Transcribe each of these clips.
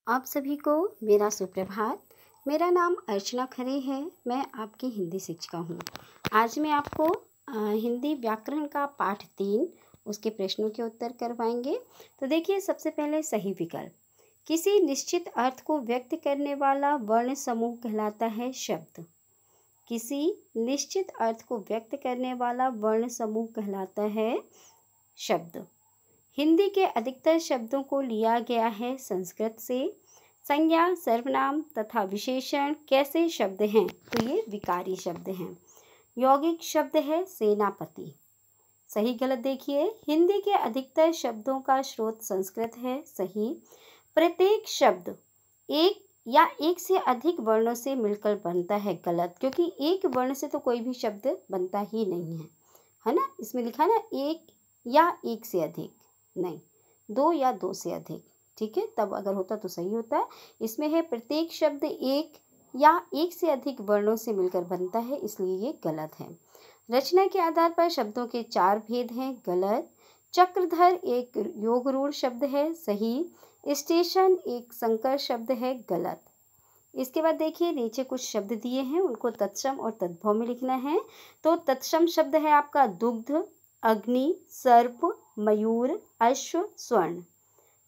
आप सभी को मेरा सुप्रभात। मेरा नाम अर्चना खरे है। मैं आपकी हिंदी शिक्षिका हूँ। आज मैं आपको हिंदी व्याकरण का पाठ 3 उसके प्रश्नों के उत्तर करवाएंगे। तो देखिए, सबसे पहले सही विकल्प। किसी निश्चित अर्थ को व्यक्त करने वाला वर्ण समूह कहलाता है शब्द। किसी निश्चित अर्थ को व्यक्त करने वाला वर्ण समूह कहलाता है शब्द। हिंदी के अधिकतर शब्दों को लिया गया है संस्कृत से। संज्ञा, सर्वनाम तथा विशेषण कैसे शब्द हैं? तो ये विकारी शब्द हैं। यौगिक शब्द है सेनापति। सही गलत देखिए, हिंदी के अधिकतर शब्दों का स्रोत संस्कृत है। सही। प्रत्येक शब्द एक या एक से अधिक वर्णों से मिलकर बनता है। गलत, क्योंकि एक वर्ण से तो कोई भी शब्द बनता ही नहीं है ना। इसमें लिखा ना एक या एक से अधिक, नहीं, 2 या 2 से अधिक। ठीक है, तब अगर होता तो सही होता है। इसमें है प्रत्येक शब्द एक या एक से अधिक वर्णों से मिलकर बनता है, इसलिए ये गलत है। रचना के आधार पर शब्दों के 4 भेद हैं। गलत। चक्रधर एक योगरूढ़ शब्द है। सही। स्टेशन एक संकर शब्द है। गलत। इसके बाद देखिए, नीचे कुछ शब्द दिए हैं, उनको तत्सम और तद्भव में लिखना है। तो तत्सम शब्द है आपका दुग्ध, अग्नि, सर्प, मयूर, अश्व, स्वर्ण।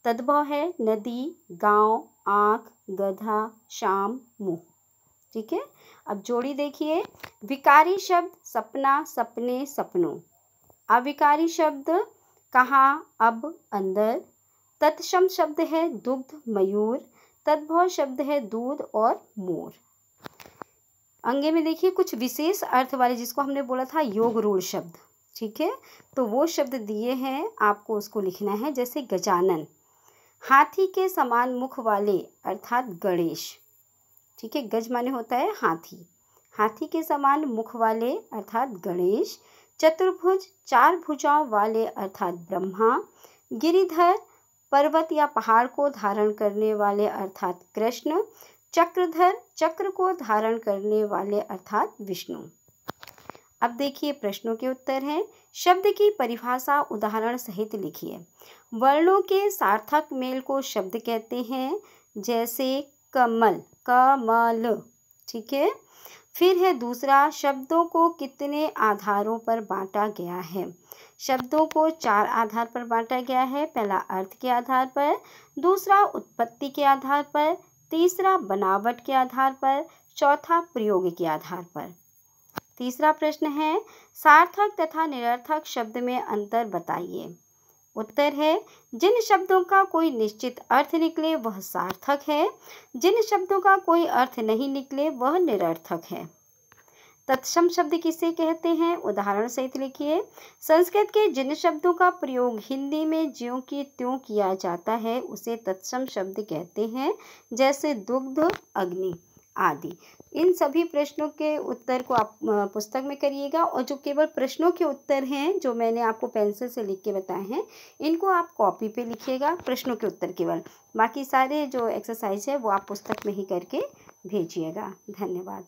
तद्भव है नदी, गांव, आँख, गधा, शाम, मुंह। ठीक है, अब जोड़ी देखिए। विकारी शब्द सपना, सपने, सपनों। अविकारी शब्द कहाँ, अब, अंदर। तत्सम शब्द है दुग्ध, मयूर। तद्भव शब्द है दूध और मोर। अंगे में देखिए कुछ विशेष अर्थ वाले, जिसको हमने बोला था योगरूढ़ शब्द। ठीक है, तो वो शब्द दिए हैं, आपको उसको लिखना है। जैसे गजानन, हाथी के समान मुख वाले अर्थात गणेश। ठीक है, गज माने होता है हाथी, हाथी के समान मुख वाले अर्थात गणेश। चतुर्भुज, 4 भुजाओं वाले अर्थात ब्रह्मा। गिरिधर, पर्वत या पहाड़ को धारण करने वाले अर्थात कृष्ण। चक्रधर, चक्र को धारण करने वाले अर्थात विष्णु। अब देखिए प्रश्नों के उत्तर हैं। शब्द की परिभाषा उदाहरण सहित लिखिए। वर्णों के सार्थक मेल को शब्द कहते हैं, जैसे कमल, कमल। ठीक है, फिर है दूसरा, शब्दों को कितने आधारों पर बांटा गया है? शब्दों को 4 आधार पर बांटा गया है। पहला अर्थ के आधार पर, दूसरा उत्पत्ति के आधार पर, तीसरा बनावट के आधार पर, चौथा प्रयोग के आधार पर। तीसरा प्रश्न है, सार्थक तथा निरर्थक शब्द में अंतर बताइए। उत्तर है, जिन शब्दों का कोई निश्चित अर्थ निकले वह सार्थक है, जिन शब्दों का कोई अर्थ नहीं निकले वह निरर्थक है। तत्सम शब्द किसे कहते हैं? उदाहरण सहित लिखिए। संस्कृत के जिन शब्दों का प्रयोग हिंदी में ज्यों की त्यों किया जाता है उसे तत्सम शब्द कहते हैं, जैसे दुग्ध, अग्नि आदि। इन सभी प्रश्नों के उत्तर को आप पुस्तक में करिएगा, और जो केवल प्रश्नों के उत्तर हैं जो मैंने आपको पेंसिल से लिख के बताए हैं, इनको आप कॉपी पे लिखिएगा, प्रश्नों के उत्तर केवल। बाकी सारे जो एक्सरसाइज है वो आप पुस्तक में ही करके भेजिएगा। धन्यवाद।